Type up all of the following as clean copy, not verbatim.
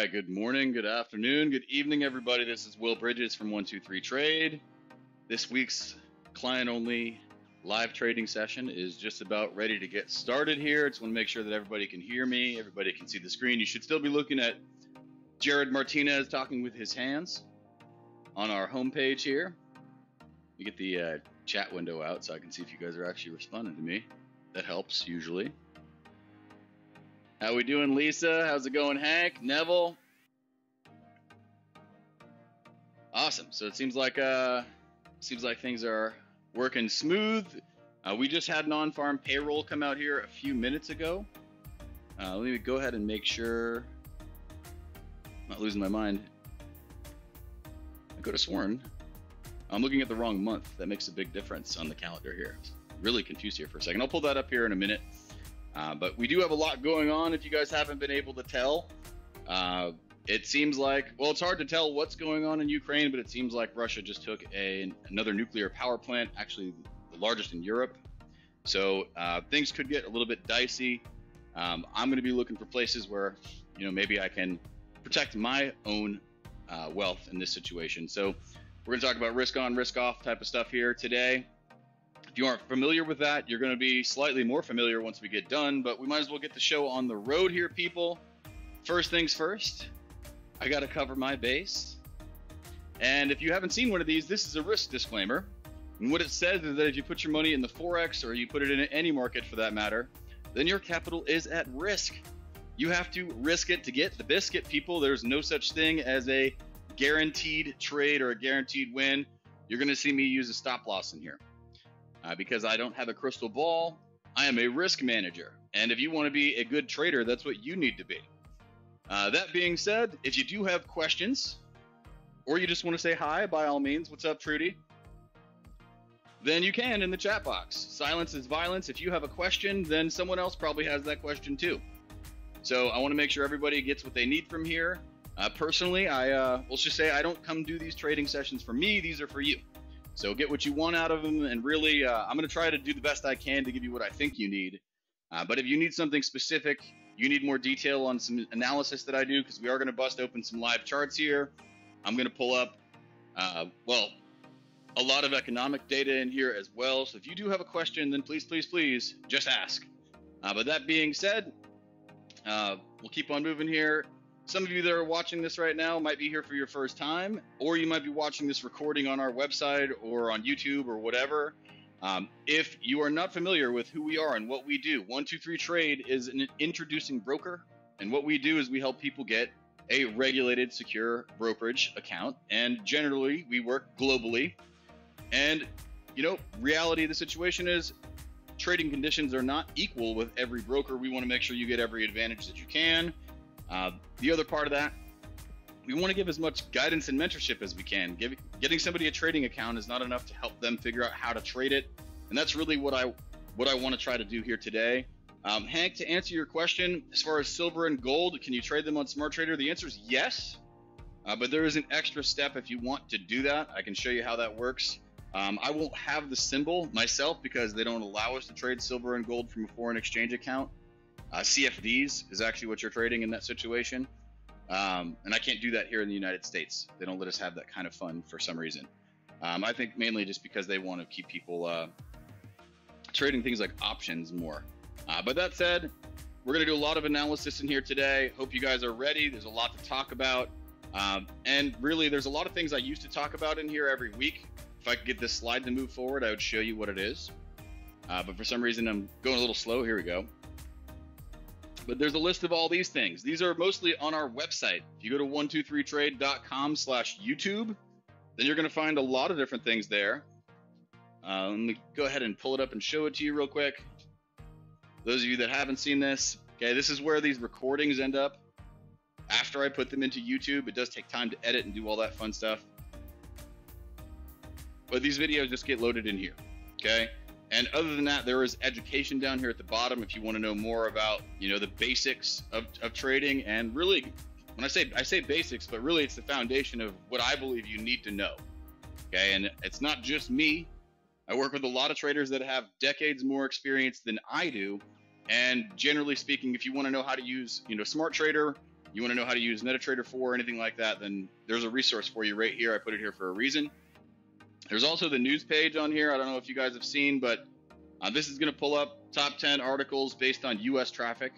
right, good morning, good afternoon, good evening, everybody. This is Will Bridges from 123Trade. This week's client-only live trading session is just about ready to get started here. I just want to make sure that everybody can hear me, everybody can see the screen. You should still be looking at Jared Martinez talking with his hands on our homepage here. You get the chat window out so I can see if you guys are actually responding to me. That helps usually. How we doing, Lisa? How's it going, Hank? Neville? Awesome. So it seems like things are working smooth. We just had non-farm payroll come out here a few minutes ago. Let me go ahead and make sure I'm not losing my mind. I could have sworn I'm looking at the wrong month. That makes a big difference on the calendar here. Really confused here for a second. I'll pull that up here in a minute. But we do have a lot going on if you guys haven't been able to tell. It seems like, well, it's hard to tell what's going on in Ukraine, but it seems like Russia just took another nuclear power plant, actually the largest in Europe. So things could get a little bit dicey. I'm going to be looking for places where, maybe I can protect my own wealth in this situation. So we're going to talk about risk on, risk off type of stuff here today. If you aren't familiar with that, you're going to be slightly more familiar once we get done, but we might as well get the show on the road here, people. First things first, I got to cover my base. And if you haven't seen one of these, this is a risk disclaimer. And what it says is that if you put your money in the Forex or you put it in any market for that matter, then your capital is at risk. You have to risk it to get the biscuit, people. There's no such thing as a guaranteed trade or a guaranteed win. You're going to see me use a stop loss in here. Because I don't have a crystal ball, I am a risk manager. And if you want to be a good trader, that's what you need to be. That being said, if you do have questions, or you just want to say hi, by all means, what's up, Trudy? Then you can in the chat box. Silence is violence. If you have a question, then someone else probably has that question too. So I want to make sure everybody gets what they need from here. Personally, let's just say I don't come do these trading sessions for me. These are for you. So get what you want out of them, and really, I'm going to try to do the best I can to give you what I think you need. But if you need something specific, you need more detail on some analysis that I do, because we are going to bust open some live charts here. I'm going to pull up, a lot of economic data in here as well. So if you do have a question, then please, please, please just ask. But that being said, we'll keep on moving here. Some of you that are watching this right now might be here for your first time, or you might be watching this recording on our website or on YouTube or whatever. If you are not familiar with who we are and what we do, 123Trade is an introducing broker, and what we do is we help people get a regulated, secure brokerage account, and generally we work globally. And, reality of the situation is trading conditions are not equal with every broker. We want to make sure you get every advantage that you can. The other part of that, we want to give as much guidance and mentorship as we can. Getting somebody a trading account is not enough to help them figure out how to trade it, and that's really what I want to try to do here today. Hank, to answer your question, as far as silver and gold, can you trade them on Smart Trader? The answer is yes, but there is an extra step if you want to do that. I can show you how that works. I won't have the symbol myself because they don't allow us to trade silver and gold from a foreign exchange account. CFDs is actually what you're trading in that situation. And I can't do that here in the United States. They don't let us have that kind of fun for some reason. I think mainly just because they want to keep people trading things like options more. But that said, we're going to do a lot of analysis in here today. Hope you guys are ready. There's a lot to talk about. And really, there's a lot of things I used to talk about in here every week. If I could get this slide to move forward, I would show you what it is. But for some reason, I'm going a little slow. Here we go. But there's a list of all these things. These are mostly on our website. If you go to 123trade.com/YouTube, then you're going to find a lot of different things there. Let me go ahead and pull it up and show it to you real quick. Those of you that haven't seen this, okay, this is where these recordings end up. After I put them into YouTube, it does take time to edit and do all that fun stuff. But these videos just get loaded in here, okay? And other than that, there is education down here at the bottom if you want to know more about, the basics of trading. And really, when I say basics, but really it's the foundation of what I believe you need to know. Okay, and it's not just me. I work with a lot of traders that have decades more experience than I do. And generally speaking, if you want to know how to use, Smart Trader, you want to know how to use MetaTrader 4 or anything like that, then there's a resource for you right here. I put it here for a reason. There's also the news page on here. I don't know if you guys have seen, but this is going to pull up top 10 articles based on US traffic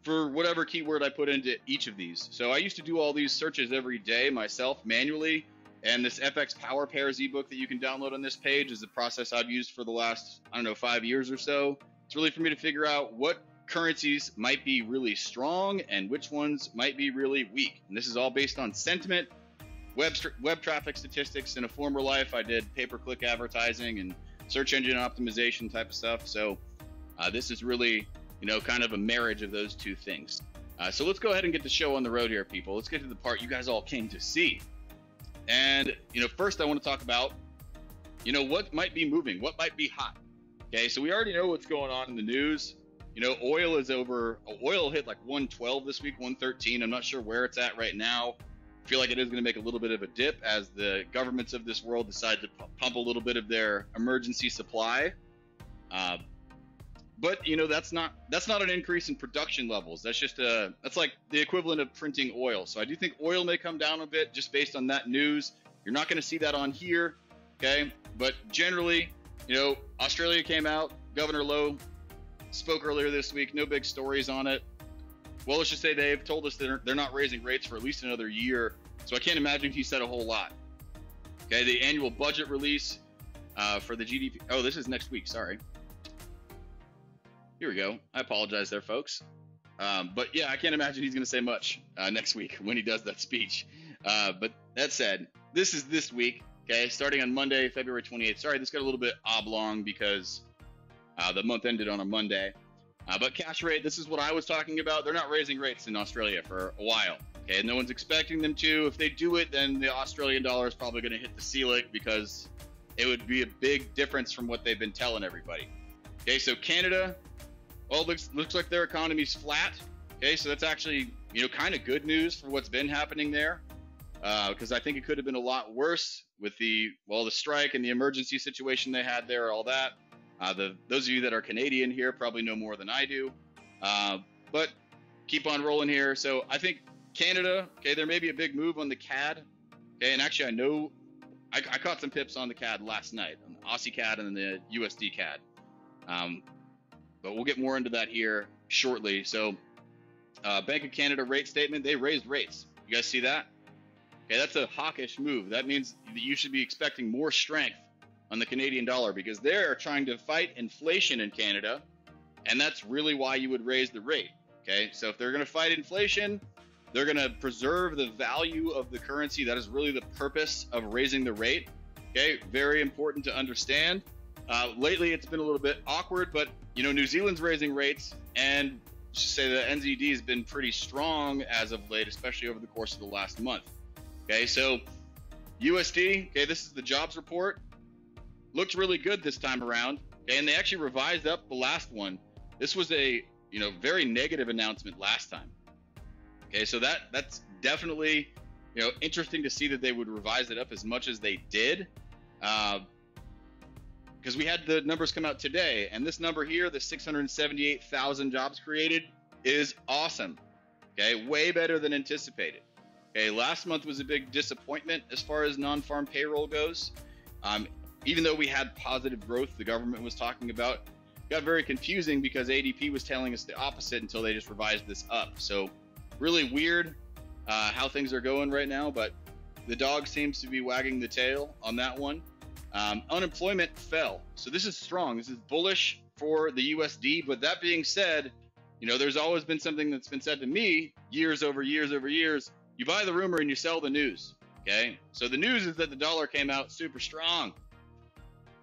for whatever keyword I put into each of these. So I used to do all these searches every day myself manually, and this FX Power Pairs ebook that you can download on this page is the process I've used for the last, I don't know, 5 years or so. It's really for me to figure out what currencies might be really strong and which ones might be really weak. And this is all based on sentiment, web traffic statistics. In a former life, I did pay-per-click advertising and search engine optimization type of stuff. So this is really, you know, kind of a marriage of those two things. So let's go ahead and get the show on the road here, people. Let's get to the part you guys all came to see. And, you know, first I want to talk about, you know, what might be moving, what might be hot. Okay, so we already know what's going on in the news. You know, oil hit like 112 this week, 113. I'm not sure where it's at right now. I feel like it is going to make a little bit of a dip as the governments of this world decide to pump a little bit of their emergency supply. But you know, that's not an increase in production levels. That's just that's like the equivalent of printing oil. So I do think oil may come down a bit just based on that news. You're not going to see that on here, okay? But generally, you know, Australia came out. Governor Lowe spoke earlier this week. No big stories on it. Well, let's just say they've told us that they're not raising rates for at least another year. So I can't imagine he said a whole lot. Okay, the annual budget release for the GDP. Oh, this is next week. Sorry. Here we go. I apologize there, folks. But yeah, I can't imagine he's going to say much next week when he does that speech. But that said, this is this week. Okay, starting on Monday, February 28th. Sorry, this got a little bit oblong because the month ended on a Monday. But cash rate, this is what I was talking about. They're not raising rates in Australia for a while. Okay, no one's expecting them to. If they do it, then the Australian dollar is probably going to hit the ceiling because it would be a big difference from what they've been telling everybody. Okay, so Canada, well, looks like their economy's flat. Okay, so that's actually, you know, kind of good news for what's been happening there. Because I think it could have been a lot worse with the strike and the emergency situation they had there, all that. Those of you that are Canadian here probably know more than I do. But keep on rolling here. So I think Canada, okay, there may be a big move on the CAD. Okay, and actually I know I caught some pips on the CAD last night, on the Aussie CAD and the USD CAD. But we'll get more into that here shortly. So Bank of Canada rate statement, they raised rates. You guys see that? Okay, that's a hawkish move. That means that you should be expecting more strength on the Canadian dollar because they're trying to fight inflation in Canada, and that's really why you would raise the rate. Okay, so if they're going to fight inflation, they're going to preserve the value of the currency. That is really the purpose of raising the rate. Okay, very important to understand. Lately, it's been a little bit awkward, but you know, New Zealand's raising rates, and just say the NZD has been pretty strong as of late, especially over the course of the last month. Okay, so USD, okay, this is the jobs report. Looked really good this time around. Okay, and they actually revised up the last one. This was a, you know, very negative announcement last time. Okay, so that's definitely, you know, interesting to see that they would revise it up as much as they did. Because we had the numbers come out today, and this number here, the 678,000 jobs created, is awesome. Okay, way better than anticipated. Okay, last month was a big disappointment as far as non-farm payroll goes. Even though we had positive growth the government was talking about, it got very confusing because ADP was telling us the opposite until they just revised this up. So really weird how things are going right now, but the dog seems to be wagging the tail on that one. Unemployment fell. So this is strong. This is bullish for the USD. But that being said, you know, there's always been something that's been said to me years over years over years. You buy the rumor and you sell the news. Okay. So the news is that the dollar came out super strong.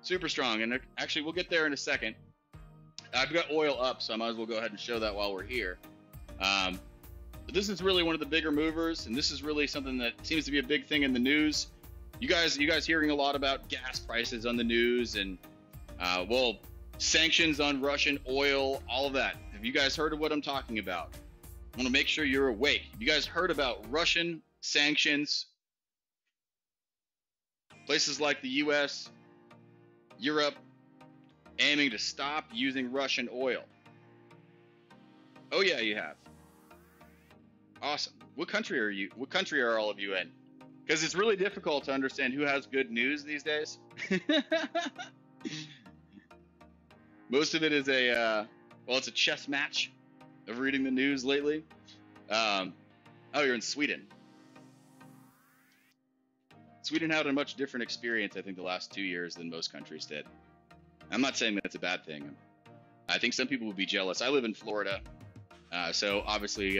Super strong. And actually, we'll get there in a second. I've got oil up, so I might as well go ahead and show that while we're here. But this is really one of the bigger movers, and this is really something that seems to be a big thing in the news. You guys hearing a lot about gas prices on the news and, well, sanctions on Russian oil, all of that. Have you guys heard of what I'm talking about? I want to make sure you're awake. Have you guys heard about Russian sanctions? Places like the US, Europe, aiming to stop using Russian oil. Oh yeah, you have. Awesome. What country are you? What country are all of you in? Because it's really difficult to understand who has good news these days. Most of it is well, it's a chess match of reading the news lately. Oh, you're in Sweden. Sweden had a much different experience, I think, the last 2 years than most countries did. I'm not saying that's a bad thing. I think some people would be jealous. I live in Florida, so obviously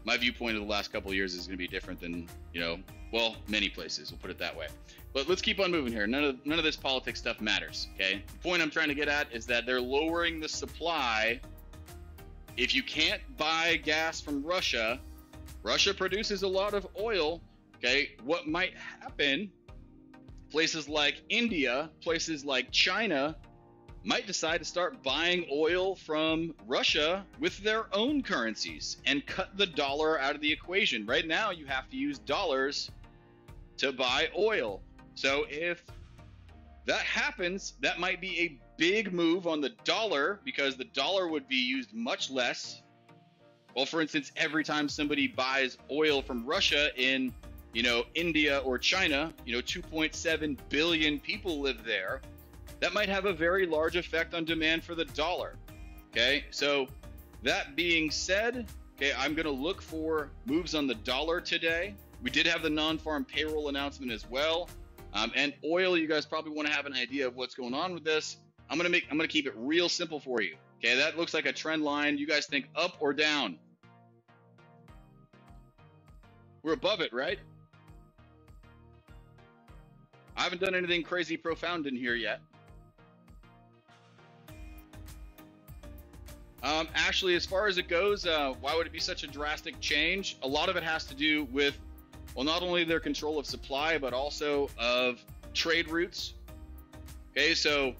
my viewpoint of the last couple of years is going to be different than, well, many places. We'll put it that way. But let's keep on moving here. None of this politics stuff matters, okay? The point I'm trying to get at is that they're lowering the supply. If you can't buy gas from Russia, Russia produces a lot of oil, okay? What might happen, places like India, places like China, might decide to start buying oil from Russia with their own currencies and cut the dollar out of the equation. Right now, you have to use dollars to buy oil. So if that happens, that might be a big move on the dollar, because the dollar would be used much less. Well, for instance, every time somebody buys oil from Russia in, India or China, 2.7 billion people live there. That might have a very large effect on demand for the dollar. Okay, so that being said, okay, I'm going to look for moves on the dollar today. We did have the non-farm payroll announcement as well, and oil. You guys probably want to have an idea of what's going on with this. I'm going to keep it real simple for you. Okay, that looks like a trend line. You guys think up or down? We're above it, right? I haven't done anything crazy profound in here yet. Actually, as far as it goes, why would it be such a drastic change? A lot of it has to do with, well, not only their control of supply, but also of trade routes. Okay, so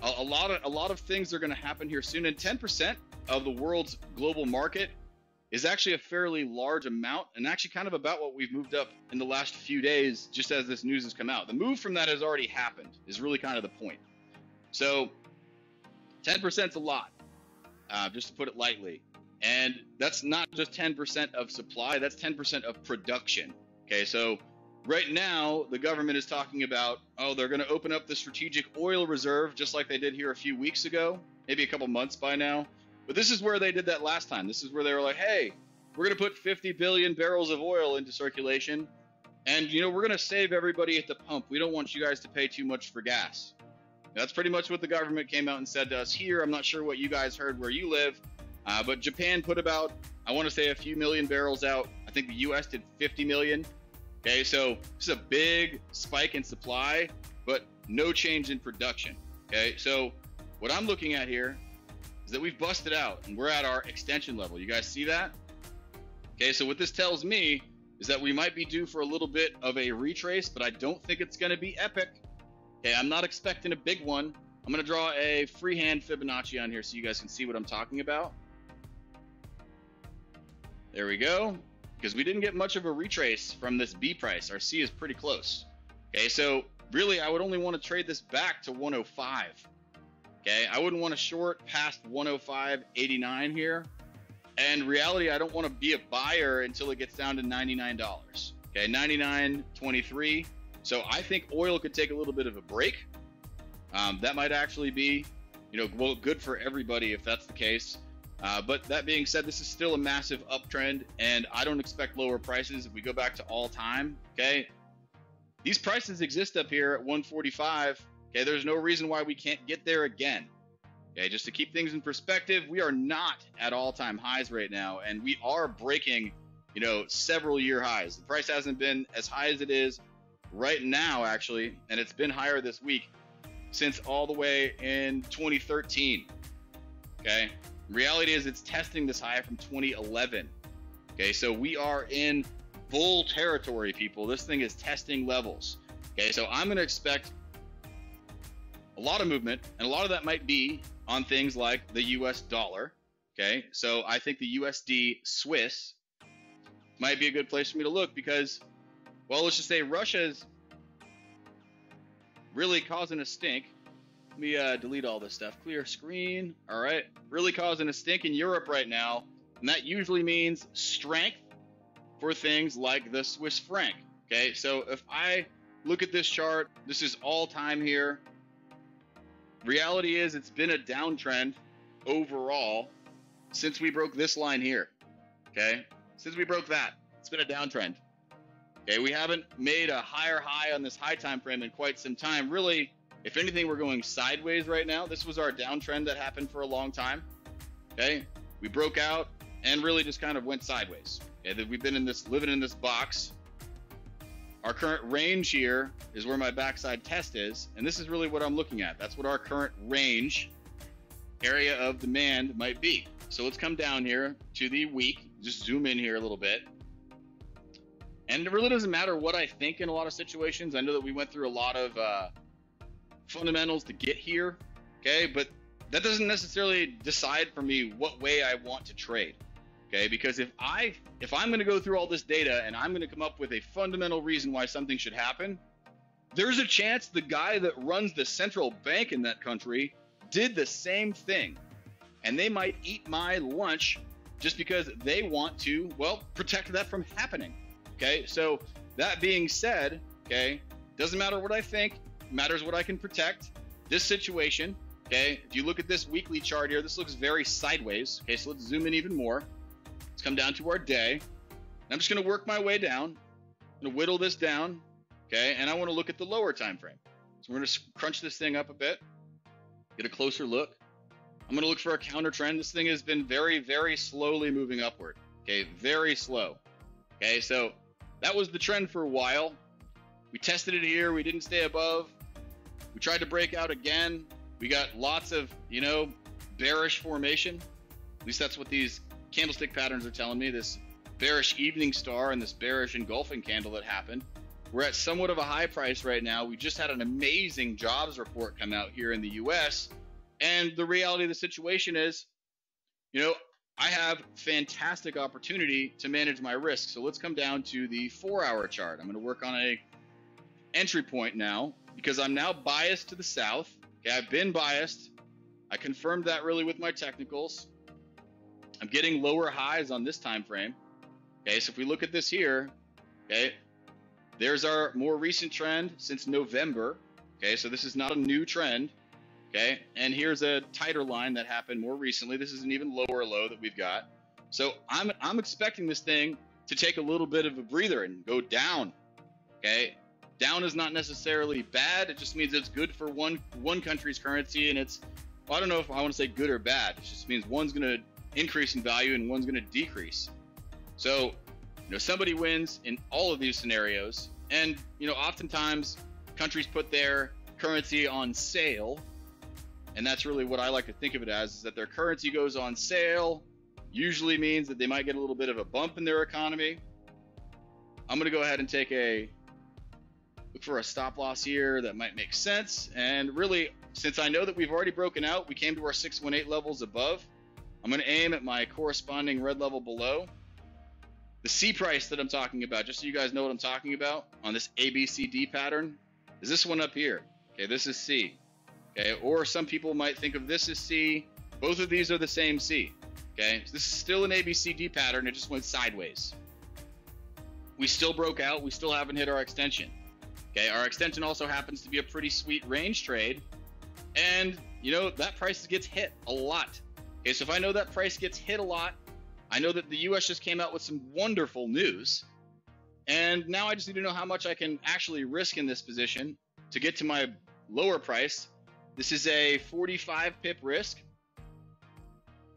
a lot of things are going to happen here soon, and 10% of the world's global market is actually a fairly large amount, and actually kind of about what we've moved up in the last few days, just as this news has come out. The move from that has already happened, is really kind of the point. So 10% is a lot. Just to put it lightly. And that's not just 10% of supply, that's 10% of production. Okay, so right now, the government is talking about, they're going to open up the strategic oil reserve, just like they did here a few weeks ago, maybe a couple months by now. But this is where they did that last time. This is where they were like, hey, we're going to put 50 billion barrels of oil into circulation, and, we're going to save everybody at the pump. We don't want you guys to pay too much for gas. That's pretty much what the government came out and said to us here. I'm not sure what you guys heard where you live, but Japan put about, I want to say, a few million barrels out. I think the U.S. did 50 million. Okay, so this is a big spike in supply, but no change in production. Okay, so what I'm looking at here is that we've busted out, and we're at our extension level. You guys see that? Okay, so what this tells me is that we might be due for a little bit of a retrace, but I don't think it's going to be epic. Okay, I'm not expecting a big one. I'm going to draw a freehand Fibonacci on here so you guys can see what I'm talking about. There we go. Because we didn't get much of a retrace from this B price. Our C is pretty close. Okay, so really I would only want to trade this back to 105. Okay, I wouldn't want to short past 105.89 here. And reality, I don't want to be a buyer until it gets down to $99. Okay, 99.23. So I think oil could take a little bit of a break. That might actually be, well, good for everybody if that's the case. But that being said, this is still a massive uptrend, and I don't expect lower prices if we go back to all time. Okay, these prices exist up here at 145. Okay, there's no reason why we can't get there again. Okay, just to keep things in perspective, we are not at all-time highs right now, and we are breaking, several year highs. The price hasn't been as high as it is right now, actually, and it's been higher this week since all the way in 2013. Okay, reality is it's testing this high from 2011. Okay, so we are in bull territory, people. This thing is testing levels. Okay, so I'm going to expect a lot of movement, and a lot of that might be on things like the US dollar. Okay, so I think the Nzd Swiss might be a good place for me to look because, well, let's just say Russia is really causing a stink. Let me delete all this stuff. Clear screen. All right. Really causing a stink in Europe right now. And that usually means strength for things like the Swiss franc. Okay, so if I look at this chart, this is all time here. Reality is it's been a downtrend overall since we broke this line here. Okay, since we broke that, it's been a downtrend. Okay, we haven't made a higher high on this high time frame in quite some time. Really, if anything, we're going sideways right now. This was our downtrend that happened for a long time. Okay, we broke out and really just kind of went sideways. Okay, we've been in this, living in this box. Our current range here is where my backside test is, and this is really what I'm looking at. That's what our current range area of demand might be. So let's come down here to the week, just zoom in here a little bit. And it really doesn't matter what I think in a lot of situations. I know that we went through a lot of fundamentals to get here, okay? But that doesn't necessarily decide for me what way I want to trade. Okay, because if I'm going to go through all this data and I'm going to come up with a fundamental reason why something should happen, there's a chance the guy that runs the central bank in that country did the same thing, and they might eat my lunch just because they want to, well, protect that from happening. Okay, so that being said, okay, doesn't matter what I think, matters what I can protect. This situation, okay, if you look at this weekly chart here, this looks very sideways. Okay, so let's zoom in even more. Let's come down to our day. And I'm just going to work my way down. I'm going to whittle this down, okay? And I want to look at the lower time frame. So we're going to crunch this thing up a bit, get a closer look. I'm going to look for a counter trend. This thing has been very, very slowly moving upward, okay? Very slow, okay? So that was the trend for a while. We tested it here. We didn't stay above. We tried to break out again. We got lots of, you know, bearish formation. At least that's what these candlestick patterns are telling me. This bearish evening star and this bearish engulfing candle that happened. We're at somewhat of a high price right now. We just had an amazing jobs report come out here in the US, and the reality of the situation is, you know, I have fantastic opportunity to manage my risk. So let's come down to the 4-hour chart. I'm going to work on a entry point now because I'm now biased to the south. Okay, I've been biased. I confirmed that really with my technicals. I'm getting lower highs on this time frame. Okay, so if we look at this here, okay, there's our more recent trend since November. Okay, so this is not a new trend. Okay, and here's a tighter line that happened more recently. This is an even lower low that we've got. So I'm expecting this thing to take a little bit of a breather and go down. Okay, down is not necessarily bad. It just means it's good for one country's currency, and it's, well, I don't know if I want to say good or bad. It just means one's going to increase in value and one's going to decrease. So, you know, somebody wins in all of these scenarios, and, you know, oftentimes countries put their currency on sale, and that's really what I like to think of it as, is that their currency goes on sale, usually means that they might get a little bit of a bump in their economy. I'm going to go ahead and take a look for a stop loss here that might make sense, and really, since I know that we've already broken out, we came to our 618 levels above, I'm going to aim at my corresponding red level below. The C price that I'm talking about, just so you guys know what I'm talking about, on this ABCD pattern, is this one up here. Okay, this is C. Okay, or some people might think of this as C. Both of these are the same C. Okay, so this is still an ABCD pattern. It just went sideways. We still broke out. We still haven't hit our extension. Okay, our extension also happens to be a pretty sweet range trade. And, you know, that price gets hit a lot. Okay, so if I know that price gets hit a lot, I know that the US just came out with some wonderful news. And now I just need to know how much I can actually risk in this position to get to my lower price. This is a 45 pip risk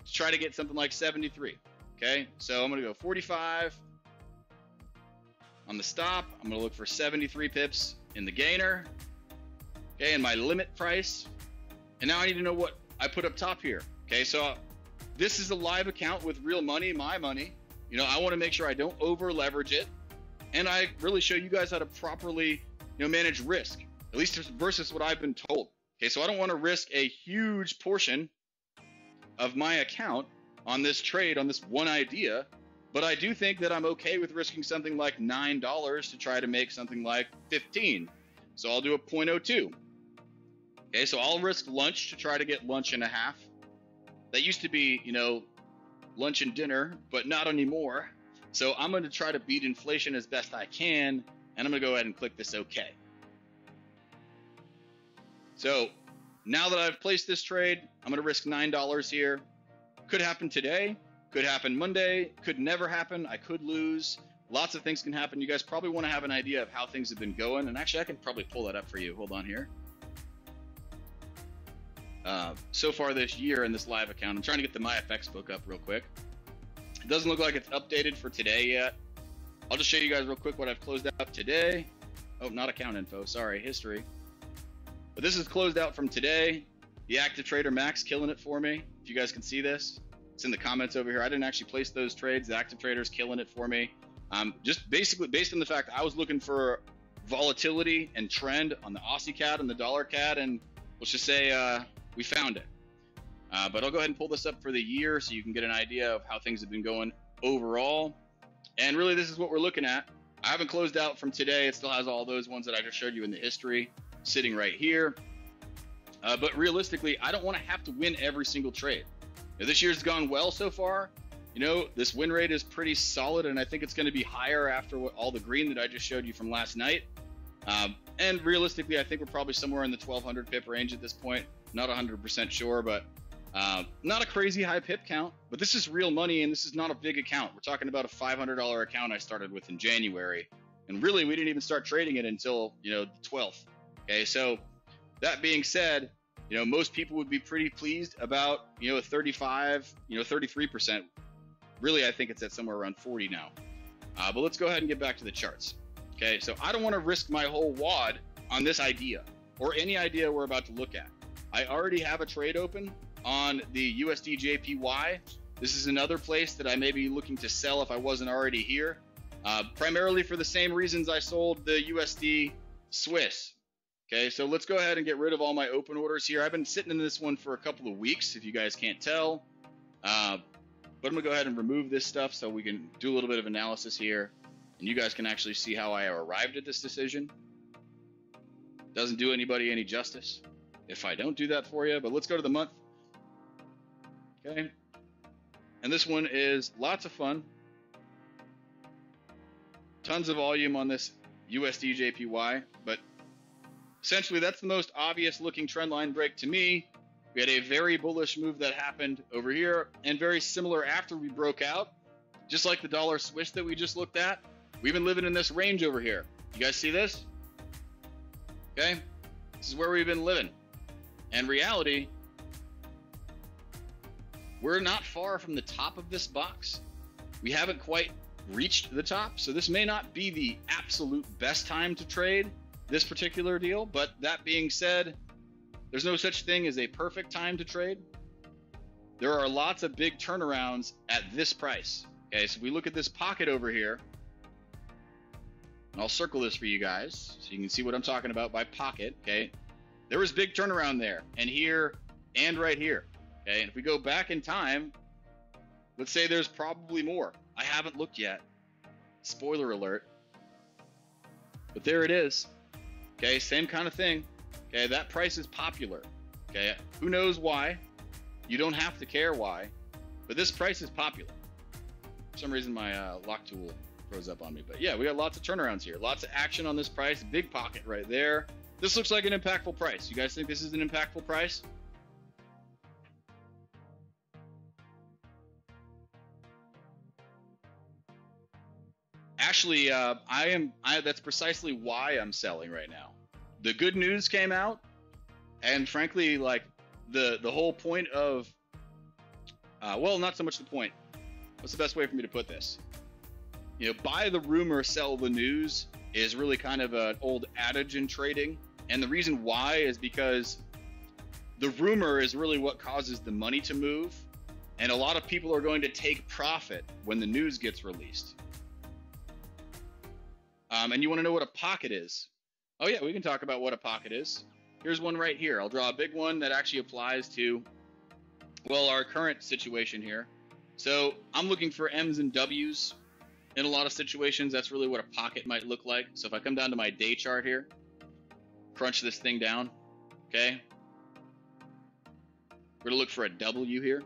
to try to get something like 73. Okay, so I'm going to go 45 on the stop. I'm going to look for 73 pips in the gainer. Okay, and my limit price. And now I need to know what I put up top here. Okay, so this is a live account with real money, my money. You know, I want to make sure I don't over leverage it. And I really show you guys how to properly, you know, manage risk, at least versus what I've been told. Okay, so I don't want to risk a huge portion of my account on this trade, on this one idea, but I do think that I'm okay with risking something like $9 to try to make something like 15. So I'll do a 0.02. Okay, so I'll risk lunch to try to get lunch and a half. That used to be, you know, lunch and dinner, but not anymore. So I'm going to try to beat inflation as best I can, and I'm going to go ahead and click this OK. So now that I've placed this trade, I'm going to risk $9 here. Could happen today, could happen Monday, could never happen. I could lose. Lots of things can happen. You guys probably want to have an idea of how things have been going. And actually, I can probably pull that up for you. Hold on here. So far this year in this live account, I'm trying to get the MyFX book up real quick. It doesn't look like it's updated for today yet. I'll just show you guys real quick what I've closed out today. Oh, not account info. Sorry, history. But this is closed out from today. The active trader Max killing it for me. If you guys can see this, it's in the comments over here. I didn't actually place those trades. The active trader's killing it for me. Just basically based on the fact I was looking for volatility and trend on the Aussie CAD and the dollar CAD, and let's just say we found it. But I'll go ahead and pull this up for the year so you can get an idea of how things have been going overall. And really, this is what we're looking at. I haven't closed out from today. It still has all those ones that I just showed you in the history sitting right here. But realistically, I don't want to have to win every single trade. Now, this year's gone well so far. You know, this win rate is pretty solid, and I think it's going to be higher after all the green that I just showed you from last night. And realistically, I think we're probably somewhere in the 1200 pip range at this point. Not 100% sure, but not a crazy high pip count. But this is real money, and this is not a big account. We're talking about a $500 account I started with in January. And really, we didn't even start trading it until, you know, the 12th. Okay, so that being said, you know, most people would be pretty pleased about, you know, 35, you know, 33%. Really, I think it's at somewhere around 40 now. But let's go ahead and get back to the charts. Okay, so I don't want to risk my whole wad on this idea or any idea we're about to look at. I already have a trade open on the USD/JPY. This is another place that I may be looking to sell if I wasn't already here, primarily for the same reasons I sold the USD Swiss. Okay, so let's go ahead and get rid of all my open orders here. I've been sitting in this one for a couple of weeks, if you guys can't tell. But I'm going to go ahead and remove this stuff so we can do a little bit of analysis here. And you guys can actually see how I arrived at this decision. Doesn't do anybody any justice if I don't do that for you. But let's go to the month. Okay. And this one is lots of fun. Tons of volume on this USD/JPY. But essentially, that's the most obvious looking trend line break to me. We had a very bullish move that happened over here, and very similar after we broke out. Just like the dollar Swiss that we just looked at, we've been living in this range over here. You guys see this? Okay, this is where we've been living. And reality, we're not far from the top of this box. We haven't quite reached the top, so this may not be the absolute best time to trade this particular deal. But that being said, there's no such thing as a perfect time to trade. There are lots of big turnarounds at this price. Okay, so we look at this pocket over here, and I'll circle this for you guys so you can see what I'm talking about by pocket. Okay, there was big turnaround there, and here, and right here. Okay, and if we go back in time, let's say there's probably more. I haven't looked yet. Spoiler alert. But there it is. Okay, same kind of thing. Okay, that price is popular. Okay, who knows why? You don't have to care why, but this price is popular. For some reason, my lock tool froze up on me. But yeah, we got lots of turnarounds here, lots of action on this price. Big pocket right there. This looks like an impactful price. You guys think this is an impactful price? Actually, that's precisely why I'm selling right now. The good news came out, and frankly, like the whole point of, well, not so much the point. What's the best way for me to put this? You know, buy the rumor, sell the news is really kind of an old adage in trading. And the reason why is because the rumor is really what causes the money to move. And a lot of people are going to take profit when the news gets released. And you want to know what a pocket is? Oh yeah, we can talk about what a pocket is. Here's one right here. I'll draw a big one that actually applies to, well, our current situation here. So I'm looking for M's and W's in a lot of situations. That's really what a pocket might look like. So if I come down to my day chart here, crunch this thing down, okay? We're gonna look for a W here.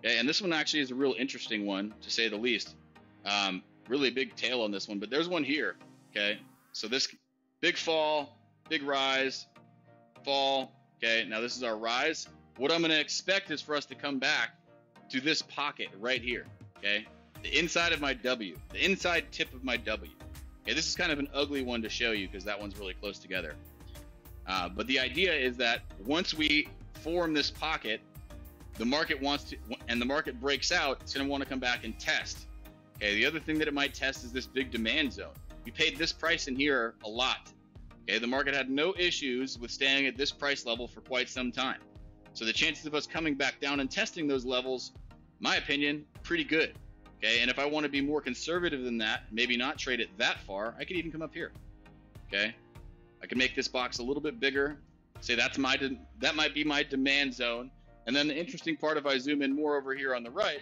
Okay, and this one actually is a real interesting one, to say the least. Really big tail on this one, but there's one here. Okay, so this big fall, big rise, fall. Okay, now this is our rise. What I'm going to expect is for us to come back to this pocket right here. Okay, the inside of my W, the inside tip of my W. Okay, this is kind of an ugly one to show you because that one's really close together. But the idea is that once we form this pocket, the market wants to, and the market breaks out, it's going to want to come back and test. Okay, the other thing that it might test is this big demand zone. We paid this price in here a lot. Okay, the market had no issues with staying at this price level for quite some time. So the chances of us coming back down and testing those levels, my opinion, pretty good. Okay, and if I want to be more conservative than that, maybe not trade it that far, I could even come up here. Okay, I can make this box a little bit bigger. Say that might be my demand zone. And then the interesting part, if I zoom in more over here on the right,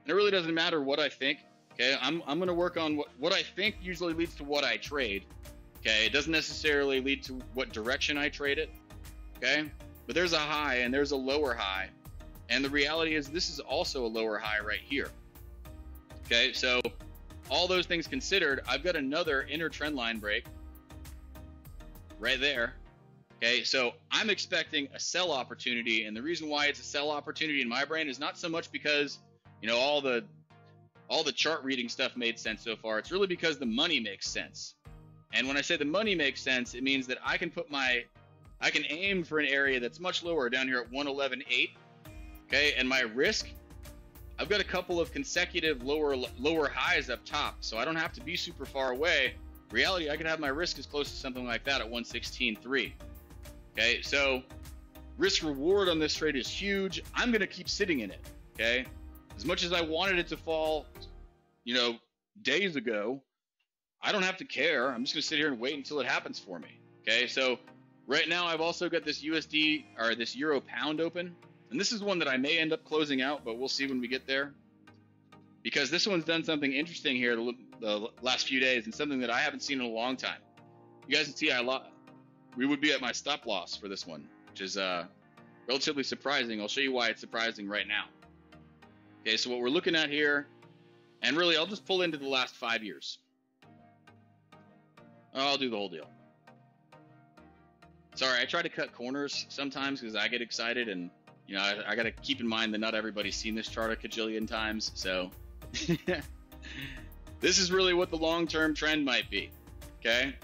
and it really doesn't matter what I think. Okay, I'm going to work on what I think usually leads to what I trade. Okay, it doesn't necessarily lead to what direction I trade it. Okay, but there's a high and there's a lower high, and the reality is this is also a lower high right here. Okay, so all those things considered, I've got another inner trend line break right there. Okay, so I'm expecting a sell opportunity, and the reason why it's a sell opportunity in my brain is not so much because, you know, all the chart reading stuff made sense so far. It's really because the money makes sense. And when I say the money makes sense, it means that I can aim for an area that's much lower down here at 111.8. Okay, and my risk, I've got a couple of consecutive lower highs up top, so I don't have to be super far away. Reality, I could have my risk as close to something like that at 116.3. Okay, so risk reward on this trade is huge. I'm going to keep sitting in it. Okay, as much as I wanted it to fall, you know, days ago, I don't have to care. I'm just going to sit here and wait until it happens for me. Okay, so right now I've also got this USD or this Euro Pound open, and this is one that I may end up closing out, but we'll see when we get there, because this one's done something interesting here the last few days, and something that I haven't seen in a long time. You guys can see we would be at my stop loss for this one, which is relatively surprising. I'll show you why it's surprising right now. Okay, so what we're looking at here, and really I'll just pull into the last 5 years. I'll do the whole deal. Sorry, I try to cut corners sometimes because I get excited, and you know, I got to keep in mind that not everybody's seen this chart a cajillion times. So this is really what the long-term trend might be. Okay,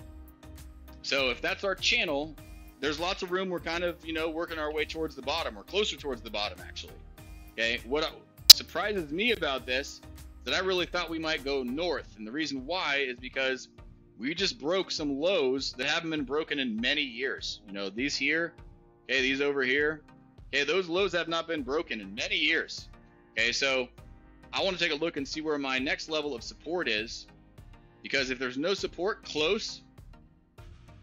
so if that's our channel, there's lots of room. We're kind of, you know, working our way towards the bottom, or closer towards the bottom actually. Okay, what surprises me about this is that I really thought we might go north, and the reason why is because we just broke some lows that haven't been broken in many years. You know, these here, okay, these over here, okay, those lows have not been broken in many years. Okay, so I want to take a look and see where my next level of support is, because if there's no support close,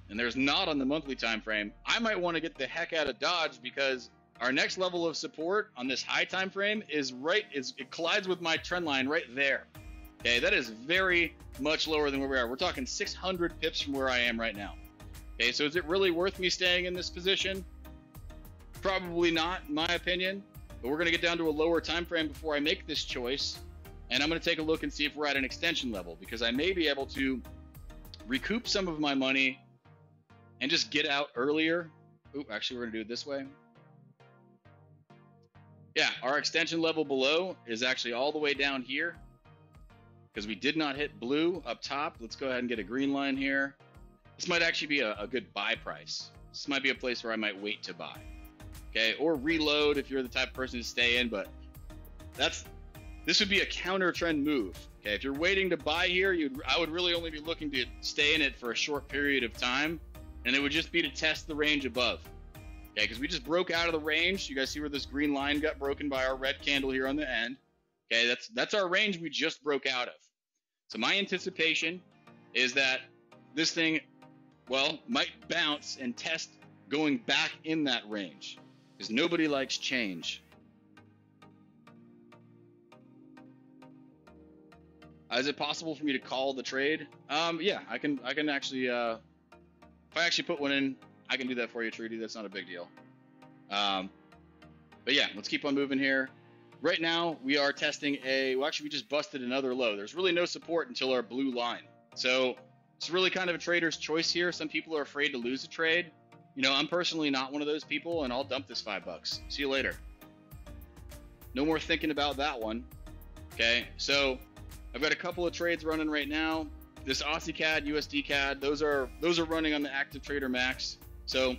and there's not on the monthly time frame, I might want to get the heck out of Dodge, because our next level of support on this high time frame it collides with my trend line right there. Okay, that is very much lower than where we are. We're talking 600 pips from where I am right now. Okay, so is it really worth me staying in this position? Probably not, in my opinion. But we're going to get down to a lower time frame before I make this choice, and I'm going to take a look and see if we're at an extension level, because I may be able to recoup some of my money and just get out earlier. Ooh, actually, we're going to do it this way. Yeah, our extension level below is actually all the way down here, because we did not hit blue up top. Let's go ahead and get a green line here. This might actually be a good buy price. This might be a place where I might wait to buy. Okay, or reload if you're the type of person to stay in, but this would be a counter trend move. Okay, if you're waiting to buy here, I would really only be looking to stay in it for a short period of time, and it would just be to test the range above. Okay, because we just broke out of the range. You guys see where this green line got broken by our red candle here on the end. Okay, that's our range we just broke out of. So my anticipation is that this thing, well, might bounce and test going back in that range, because nobody likes change. Is it possible for me to call the trade? Yeah, I can actually, if I actually put one in, I can do that for you, Trudy. That's not a big deal. But yeah, let's keep on moving here. right now we are testing well, actually we just busted another low. There's really no support until our blue line. So it's really kind of a trader's choice here. Some people are afraid to lose a trade. You know, I'm personally not one of those people, and I'll dump this $5. See you later. No more thinking about that one. Okay, so I've got a couple of trades running right now. This Aussie CAD, USD CAD, those are running on the active trader max. So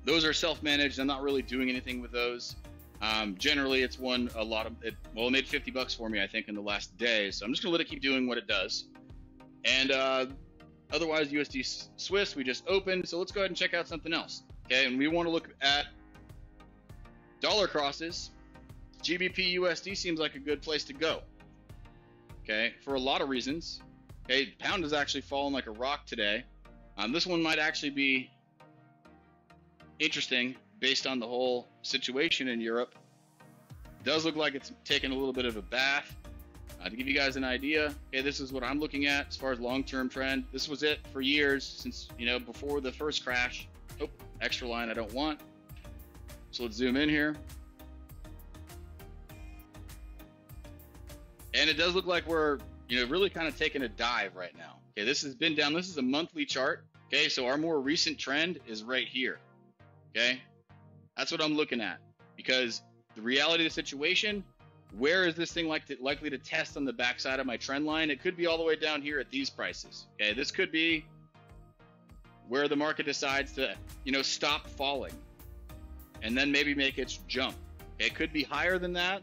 those are self-managed. I'm not really doing anything with those. Generally, it's won a lot of it. Well, it made $50 for me, I think, in the last day. So I'm just gonna let it keep doing what it does. And otherwise, USD Swiss, we just opened. So let's go ahead and check out something else. Okay, and we want to look at dollar crosses. GBP USD seems like a good place to go. Okay, for a lot of reasons. Okay, pound has actually fallen like a rock today. This one might actually be interesting based on the whole situation in Europe. It does look like it's taken a little bit of a bath. To give you guys an idea, okay, this is what I'm looking at as far as long-term trend. This was it for years since, you know, before the first crash. Oh, extra line I don't want. So let's zoom in here. And it does look like we're, you know, really kind of taking a dive right now. Okay, this has been down. This is a monthly chart. Okay, so our more recent trend is right here. Okay, that's what I'm looking at, because the reality of the situation, where is this thing likely to test on the backside of my trend line? It could be all the way down here at these prices. Okay, this could be where the market decides to, you know, stop falling and then maybe make its jump. Okay, it could be higher than that.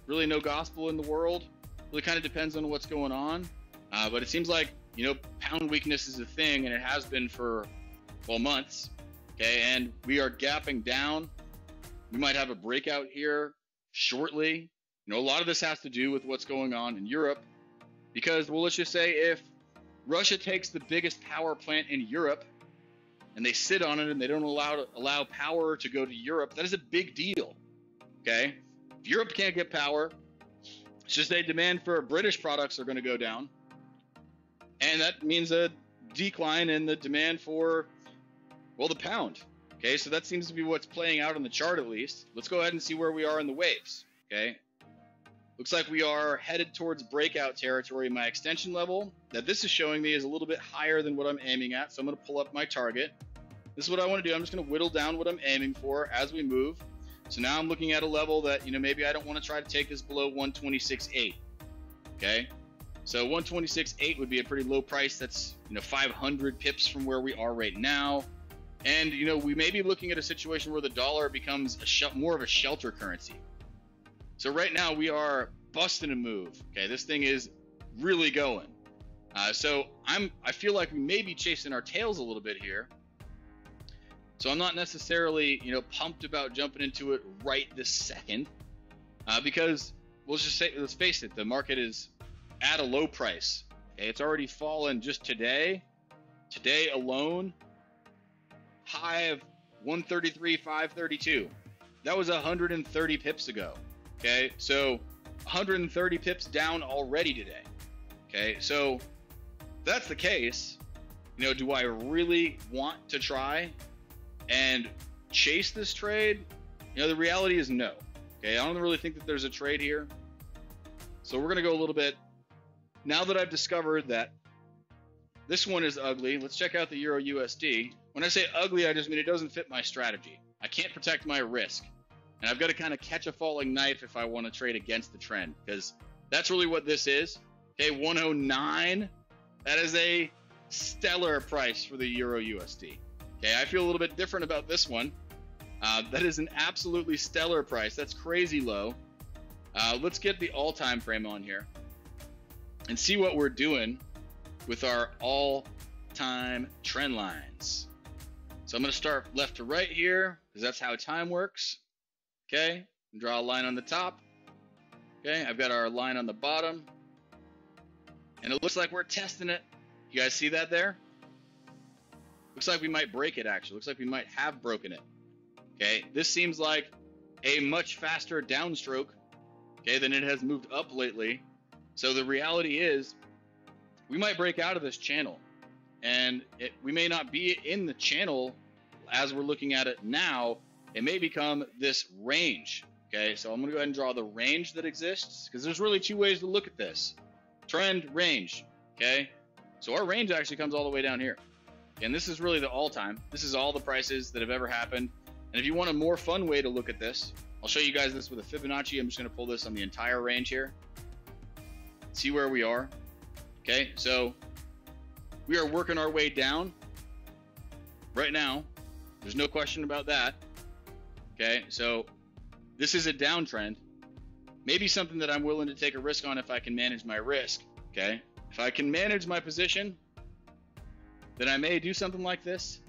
Really no gospel in the world. Really kind of depends on what's going on. But it seems like, you know, pound weakness is a thing, and it has been for, well, months. Okay, and we are gapping down. We might have a breakout here shortly. You know, a lot of this has to do with what's going on in Europe, because, well, let's just say if Russia takes the biggest power plant in Europe and they sit on it and they don't allow power to go to Europe, that is a big deal. Okay, if Europe can't get power, it's just a demand for British products are going to go down, and that means a decline in the demand for, well, the pound. Okay, so that seems to be what's playing out on the chart, at least. Let's go ahead and see where we are in the waves. Okay, looks like we are headed towards breakout territory. My extension level that this is showing me is a little bit higher than what I'm aiming at, so I'm going to pull up my target. This is what I want to do. I'm just going to whittle down what I'm aiming for as we move. So now I'm looking at a level that, you know, maybe I don't want to try to take this below 126.8. Okay, so 126.8 would be a pretty low price. That's, you know, 500 pips from where we are right now. And, you know, we may be looking at a situation where the dollar becomes more of a shelter currency. So right now we are busting a move. Okay, this thing is really going. So I feel like we may be chasing our tails a little bit here. So I'm not necessarily, you know, pumped about jumping into it right this second, because let's face it, the market is at a low price. Okay, it's already fallen just today. Today alone, high of 133.532. That was 130 pips ago. Okay, so 130 pips down already today. Okay, so if that's the case, you know, do I really want to try and chase this trade? You know, the reality is no. Okay, I don't really think that there's a trade here. So we're gonna go a little bit. Now that I've discovered that this one is ugly, let's check out the Euro USD. When I say ugly, I just mean it doesn't fit my strategy. I can't protect my risk, and I've got to kind of catch a falling knife if I want to trade against the trend, because that's really what this is. Okay, 109. That is a stellar price for the Euro USD. Okay, I feel a little bit different about this one. That is an absolutely stellar price. That's crazy low. Let's get the all-time frame on here and see what we're doing with our all-time trend lines. So I'm going to start left to right here, because that's how time works. Okay, draw a line on the top. Okay, I've got our line on the bottom, and it looks like we're testing it. You guys see that there? Looks like we might break it, actually. Looks like we might have broken it. Okay, this seems like a much faster downstroke, okay, than it has moved up lately. So the reality is we might break out of this channel, and we may not be in the channel as we're looking at it now. It may become this range. Okay, so I'm going to go ahead and draw the range that exists, because there's really two ways to look at this. Trend, range. Okay, so our range actually comes all the way down here. And this is really the all-time. This is all the prices that have ever happened. And if you want a more fun way to look at this, I'll show you guys this with a Fibonacci. I'm just going to pull this on the entire range here. See where we are. Okay, so we are working our way down right now. There's no question about that. Okay, so this is a downtrend. Maybe something that I'm willing to take a risk on if I can manage my risk. Okay, if I can manage my position, then I may do something like this.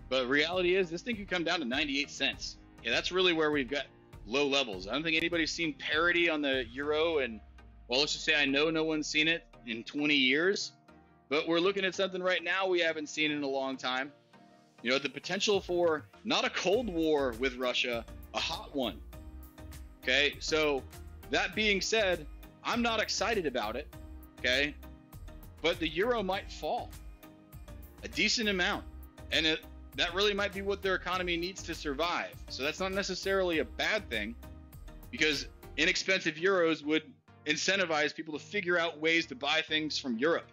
But reality is, this thing could come down to 98 cents. Yeah, that's really where we've got low levels. I don't think anybody's seen parity on the euro, and well, let's just say I know no one's seen it in 20 years. But we're looking at something right now we haven't seen in a long time. You know, the potential for not a cold war with Russia, a hot one. Okay, so that being said, I'm not excited about it. Okay, but the euro might fall a decent amount, and that really might be what their economy needs to survive. So that's not necessarily a bad thing, because inexpensive euros would incentivize people to figure out ways to buy things from Europe.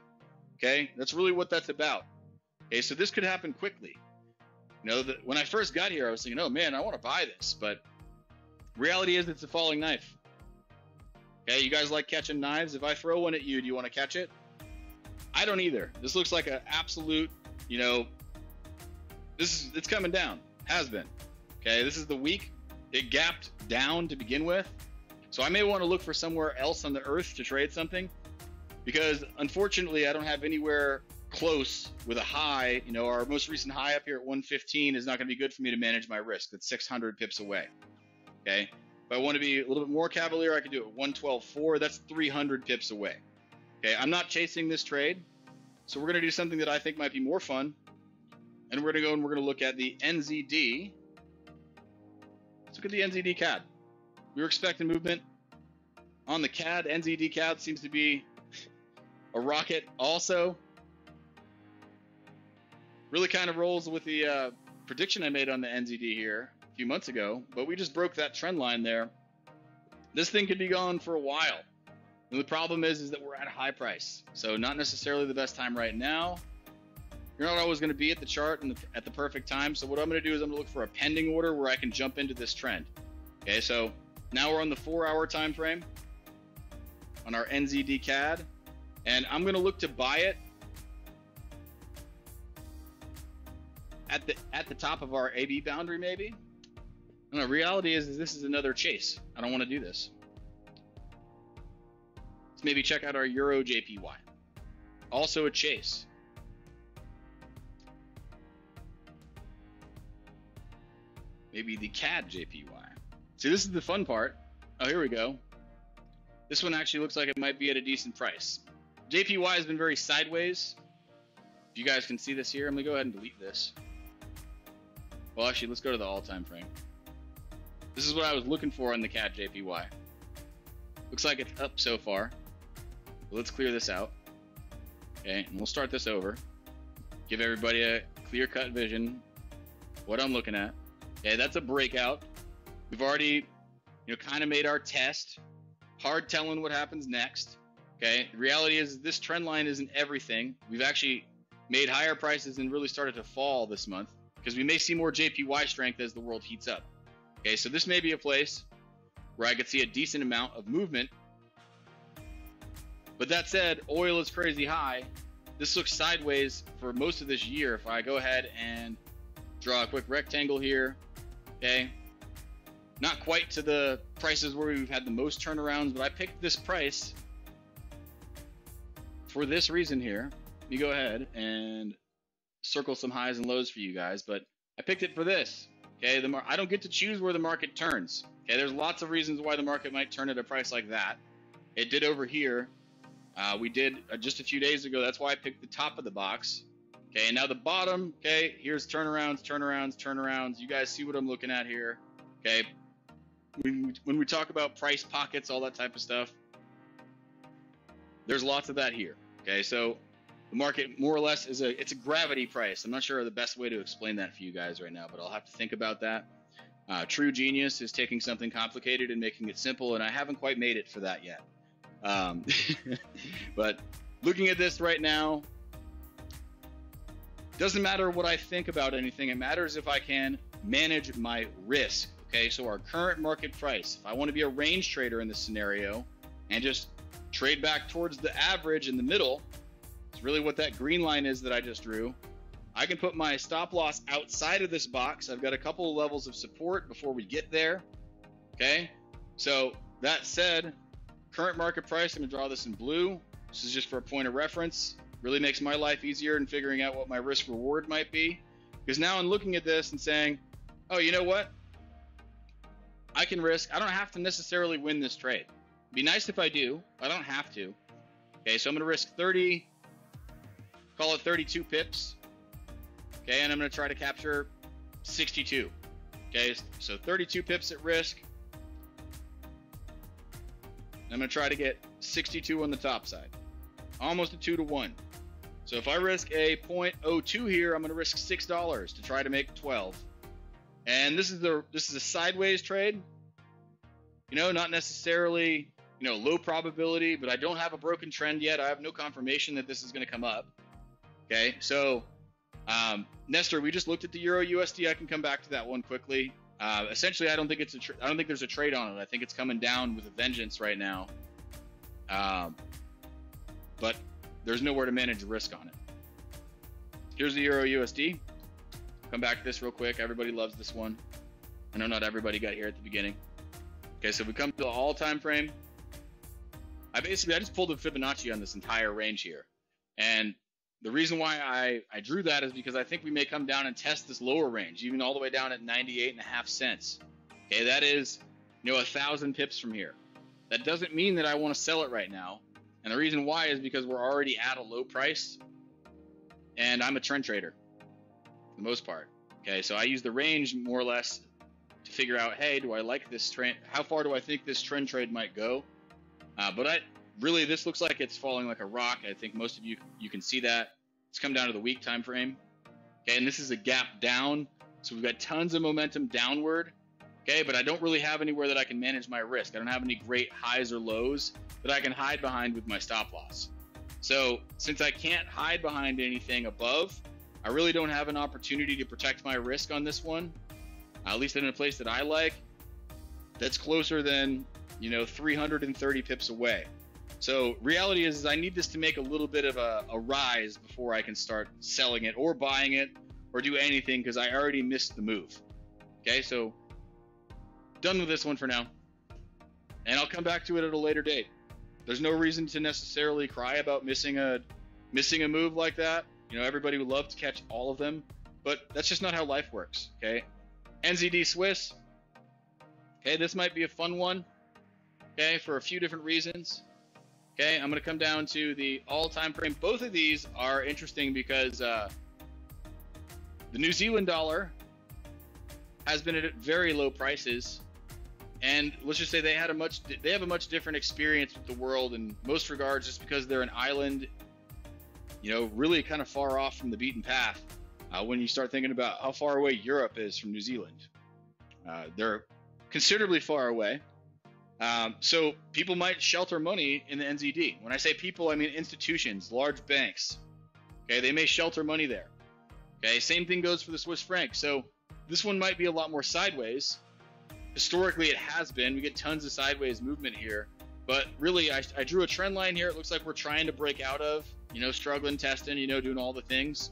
Okay, that's really what that's about. Okay, so this could happen quickly. You know, when I first got here, I was thinking, oh man, I want to buy this, but reality is it's a falling knife. Okay, you guys like catching knives? If I throw one at you, do you want to catch it? I don't either. This looks like an absolute, you know, it's coming down. Has been. Okay, this is the week. It gapped down to begin with. So I may want to look for somewhere else on the earth to trade something, because unfortunately I don't have anywhere close with a high. You know, our most recent high up here at 115 is not going to be good for me to manage my risk. That's 600 pips away. Okay, if I want to be a little bit more cavalier, I could do it at 112.4. That's 300 pips away. Okay, I'm not chasing this trade, so we're going to do something that I think might be more fun, and we're going to go and we're going to look at the NZD. Let's look at the NZD CAD. We were expecting movement on the CAD. NZD CAD seems to be a rocket also. Really kind of rolls with the prediction I made on the NZD here a few months ago, but we just broke that trend line there. This thing could be gone for a while. And the problem is that we're at a high price. So not necessarily the best time right now. You're not always going to be at the chart and at the perfect time. So what I'm going to do is I'm going to look for a pending order where I can jump into this trend. Okay, so now we're on the 4-hour time frame on our NZD CAD, and I'm going to look to buy it at the top of our AB boundary, maybe. And the reality is this is another chase. I don't want to do this. Let's maybe check out our Euro JPY. Also a chase. Maybe the CAD JPY. See, this is the fun part. Oh, here we go. This one actually looks like it might be at a decent price. JPY has been very sideways. If you guys can see this here, I'm gonna go ahead and delete this. Well, actually, let's go to the all-time frame. This is what I was looking for on the CAD JPY. Looks like it's up so far. Let's clear this out. Okay, and we'll start this over. Give everybody a clear-cut vision what I'm looking at. Okay, that's a breakout. We've already, you know, kind of made our test. Hard telling what happens next. Okay, the reality is this trend line isn't everything. We've actually made higher prices and really started to fall this month, because we may see more JPY strength as the world heats up. Okay, so this may be a place where I could see a decent amount of movement. But that said, oil is crazy high. This looks sideways for most of this year. If I go ahead and draw a quick rectangle here, okay, not quite to the prices where we've had the most turnarounds, but I picked this price for this reason here. Let me go ahead and circle some highs and lows for you guys, but I picked it for this. Okay, I don't get to choose where the market turns. Okay, there's lots of reasons why the market might turn at a price like that. It did over here. We did just a few days ago. That's why I picked the top of the box. Okay, and now the bottom. Okay, here's turnarounds, turnarounds, turnarounds. You guys see what I'm looking at here. Okay, when we talk about price pockets, all that type of stuff, there's lots of that here. Okay, so the market more or less it's a gravity price. I'm not sure the best way to explain that for you guys right now, but I'll have to think about that. True genius is taking something complicated and making it simple, and I haven't quite made it for that yet. But looking at this right now, doesn't matter what I think about anything. It matters if I can manage my risk. Okay, so our current market price, if I want to be a range trader in this scenario and just trade back towards the average in the middle, it's really what that green line is that I just drew. I can put my stop loss outside of this box. I've got a couple of levels of support before we get there. Okay, so that said, current market price, I'm gonna draw this in blue. This is just for a point of reference. Really makes my life easier in figuring out what my risk reward might be. Because now I'm looking at this and saying, oh, you know what? I can risk, I don't have to necessarily win this trade. It'd be nice if I do, I don't have to. Okay, so I'm gonna risk 30, call it 32 pips. Okay, and I'm gonna try to capture 62. Okay, so 32 pips at risk. I'm gonna try to get 62 on the top side. Almost a 2-to-1. So if I risk a 0.02 here, I'm gonna risk $6 to try to make 12. And this is a sideways trade. You know, not necessarily, you know, low probability, but I don't have a broken trend yet. I have no confirmation that this is gonna come up. Okay, so Nestor, we just looked at the Euro USD. I can come back to that one quickly. Essentially, I don't think there's a trade on it. I think it's coming down with a vengeance right now. But there's nowhere to manage risk on it. Here's the Euro USD. Come back to this real quick. Everybody loves this one. I know not everybody got here at the beginning. Okay, so we come to the all-time frame. I just pulled a Fibonacci on this entire range here. And the reason why I drew that is because I think we may come down and test this lower range, even all the way down at 98.5 cents. Okay, that is, you know, 1,000 pips from here. That doesn't mean that I want to sell it right now. And the reason why is because we're already at a low price and I'm a trend trader for the most part. Okay, so I use the range more or less to figure out, hey, do I like this trend? How far do I think this trend trade might go? But really, this looks like it's falling like a rock. I think most of you can see that. It's come down to the week time frame. Okay, and this is a gap down. So we've got tons of momentum downward. Okay, but I don't really have anywhere that I can manage my risk. I don't have any great highs or lows that I can hide behind with my stop loss. So since I can't hide behind anything above, I really don't have an opportunity to protect my risk on this one, at least in a place that I like, that's closer than, you know, 330 pips away. So reality is I need this to make a little bit of a rise before I can start selling it or buying it or do anything, because I already missed the move. Okay, so done with this one for now, and I'll come back to it at a later date. There's no reason to necessarily cry about missing a move like that. You know, everybody would love to catch all of them, but that's just not how life works. Okay, Nzd Swiss. Okay, this might be a fun one. Okay, for a few different reasons. Okay, I'm going to come down to the all-time frame. Both of these are interesting because the New Zealand dollar has been at very low prices, and let's just say they have a much different experience with the world in most regards, just because they're an island, you know, really kind of far off from the beaten path. When you start thinking about how far away Europe is from New Zealand, they're considerably far away. So people might shelter money in the NZD. When I say people, I mean institutions, large banks. Okay, they may shelter money there. Okay, same thing goes for the Swiss franc. So this one might be a lot more sideways. Historically, it has been. We get tons of sideways movement here. But really, I drew a trend line here. It looks like we're trying to break out of, you know, struggling, testing, you know, doing all the things.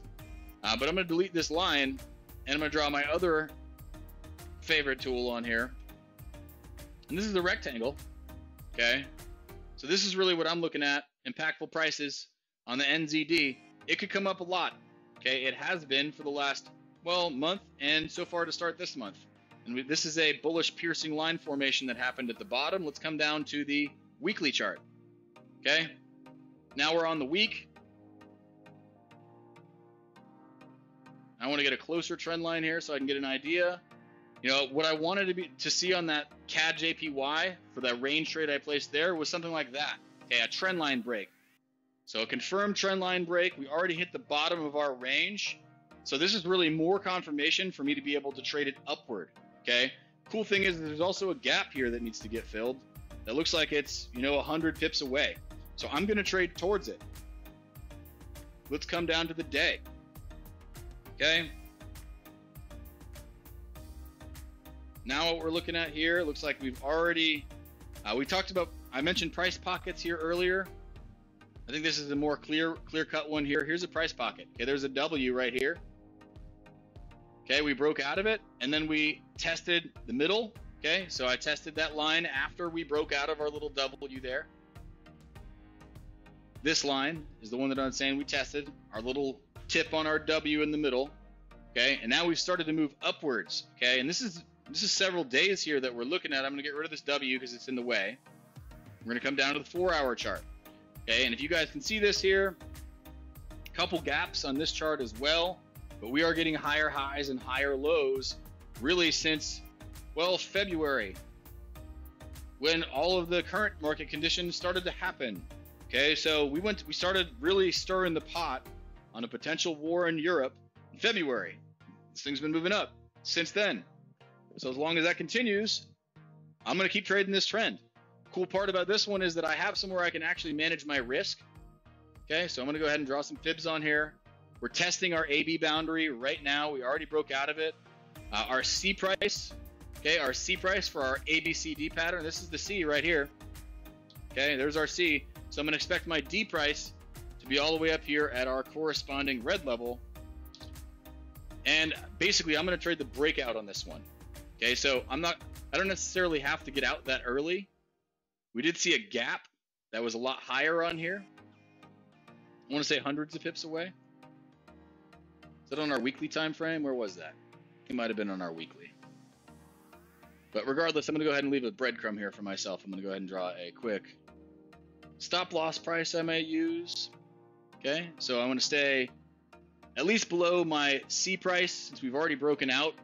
But I'm going to delete this line, and I'm going to draw my other favorite tool on here. And this is a rectangle. Okay. So this is really what I'm looking at. Impactful prices on the NZD. It could come up a lot. Okay. It has been for the last, well, month, and so far to start this month. And this is a bullish piercing line formation that happened at the bottom. Let's come down to the weekly chart. Okay. Now we're on the week. I want to get a closer trend line here so I can get an idea. You know, what I wanted to see on that CAD JPY for that range trade I placed there was something like that. Okay, a trend line break. So a confirmed trend line break. We already hit the bottom of our range. So this is really more confirmation for me to be able to trade it upward. Okay, cool thing is there's also a gap here that needs to get filled that looks like it's, 100 pips away. So I'm going to trade towards it. Let's come down to the day. Okay. Now what we're looking at here, looks like we've already, I mentioned price pockets here earlier. I think this is a more clear-cut one here. Here's a price pocket. Okay, there's a W right here. Okay, we broke out of it, and then we tested the middle. Okay, so I tested that line after we broke out of our little W there. This line is the one that I'm saying we tested, our little tip on our W in the middle. Okay, and now we've started to move upwards. Okay, and this is several days here that we're looking at. I'm going to get rid of this W because it's in the way. We're going to come down to the 4-hour chart. Okay, and if you guys can see this here, a couple gaps on this chart as well, but we are getting higher highs and higher lows really since, well, February, when all of the current market conditions started to happen. Okay, so we started really stirring the pot on a potential war in Europe in February. This thing's been moving up since then. So as long as that continues, I'm going to keep trading this trend. Cool part about this one is that I have somewhere I can actually manage my risk. Okay, so I'm going to go ahead and draw some fibs on here. We're testing our AB boundary right now. We already broke out of it. Our C price, okay, our C price for our ABCD pattern. This is the C right here. Okay, there's our C. So I'm going to expect my D price to be all the way up here at our corresponding red level. And basically, I'm going to trade the breakout on this one. Okay, so I don't necessarily have to get out that early. We did see a gap that was a lot higher on here. I want to say hundreds of pips away. Is that on our weekly time frame? Where was that? It might have been on our weekly. But regardless, I'm going to go ahead and leave a breadcrumb here for myself. I'm going to go ahead and draw a quick stop loss price I may use. Okay, so I want to stay at least below my C price since we've already broken out.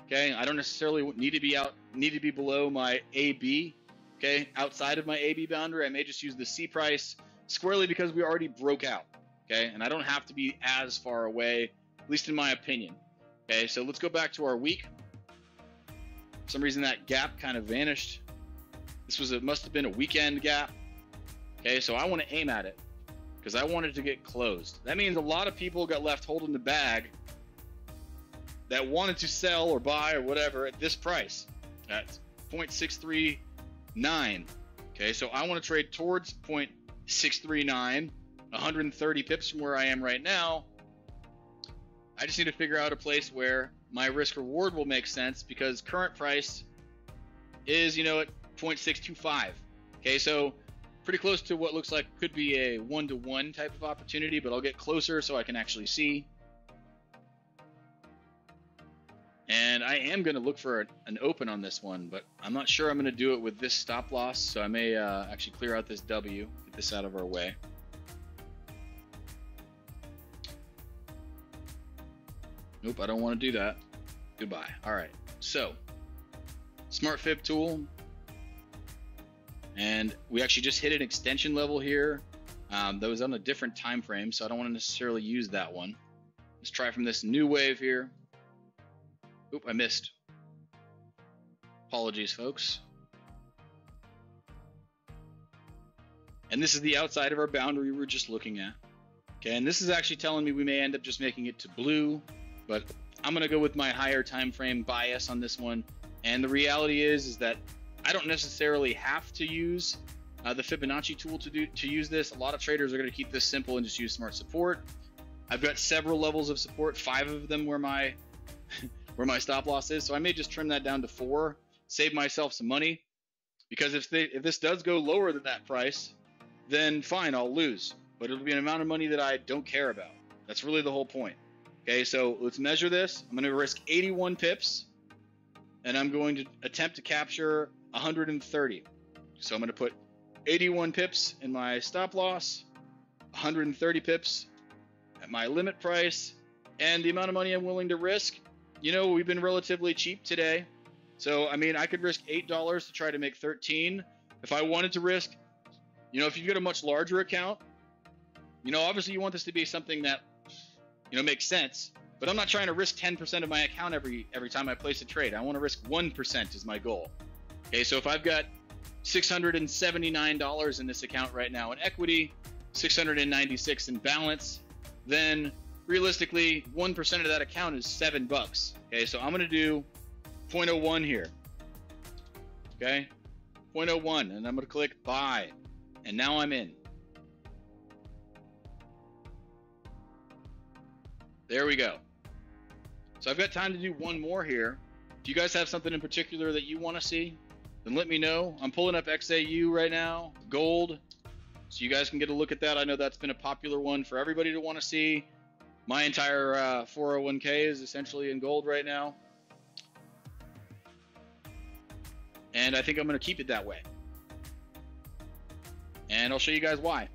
Okay, I don't necessarily need to be below my AB. Okay, outside of my AB boundary, I may just use the C price squarely because we already broke out. Okay, and I don't have to be as far away, at least in my opinion. Okay, so let's go back to our week. For some reason that gap kind of vanished. It must have been a weekend gap. Okay, so I want to aim at it because I want it to get closed. That means a lot of people got left holding the bag that wanted to sell or buy or whatever at this price at 0.639. Okay, so I want to trade towards 0.639, 130 pips from where I am right now. I just need to figure out a place where my risk reward will make sense because current price is, at 0.625. Okay, so pretty close to what looks like could be a one-to-one type of opportunity, but I'll get closer so I can actually see. And I am going to look for an open on this one, but I'm not sure I'm going to do it with this stop loss, so I may actually clear out this W, get this out of our way. Nope, I don't want to do that. Goodbye. All right, so smart fib tool. And we actually just hit an extension level here that was on a different time frame, so I don't want to necessarily use that one. Let's try from this new wave here. Oop, I missed. Apologies, folks. And this is the outside of our boundary we were just looking at. Okay, and this is actually telling me we may end up just making it to blue, but I'm going to go with my higher time frame bias on this one. And the reality is that I don't necessarily have to use the Fibonacci tool to use this. A lot of traders are going to keep this simple and just use smart support. I've got several levels of support, 5 of them where my stop loss is, so I may just trim that down to 4, save myself some money, because if this does go lower than that price, then fine, I'll lose, but it'll be an amount of money that I don't care about. That's really the whole point. Okay, so let's measure this. I'm going to risk 81 pips, and I'm going to attempt to capture 130. So I'm going to put 81 pips in my stop loss, 130 pips at my limit price, and the amount of money I'm willing to risk. We've been relatively cheap today. So, I could risk $8 to try to make 13. If I wanted to risk, if you've got a much larger account, obviously you want this to be something that, makes sense. But I'm not trying to risk 10% of my account every time I place a trade. I want to risk 1% is my goal. Okay, so if I've got $679 in this account right now in equity, 696 in balance, then realistically 1% of that account is $7. Okay, so I'm going to do 0.01 here. Okay, 0.01, and I'm going to click buy, and now I'm in. There we go. So I've got time to do one more here. If you guys have something in particular that you want to see, then let me know. I'm pulling up XAU right now, gold, so you guys can get a look at that. I know that's been a popular one for everybody to want to see. My entire 401k is essentially in gold right now. And I think I'm going to keep it that way. And I'll show you guys why.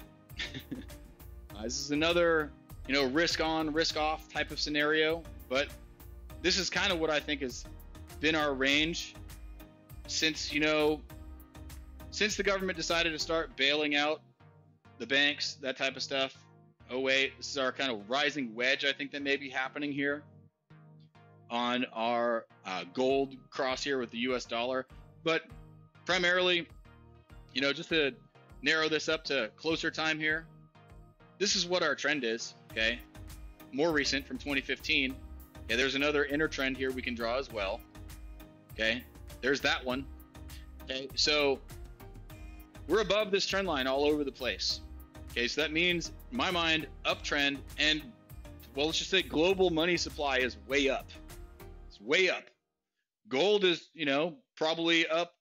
This is another, risk on, risk off type of scenario, but this is kind of what I think has been our range since, since the government decided to start bailing out the banks, that type of stuff. Oh wait, this is our kind of rising wedge, I think, that may be happening here on our gold cross here with the US dollar. But primarily, just to narrow this up to closer time here, this is what our trend is, okay? More recent from 2015. Okay, there's another inner trend here we can draw as well. Okay, there's that one. Okay, so we're above this trend line all over the place. Okay, so that means, in my mind, uptrend, and, well, let's just say global money supply is way up. It's way up. Gold is, probably up.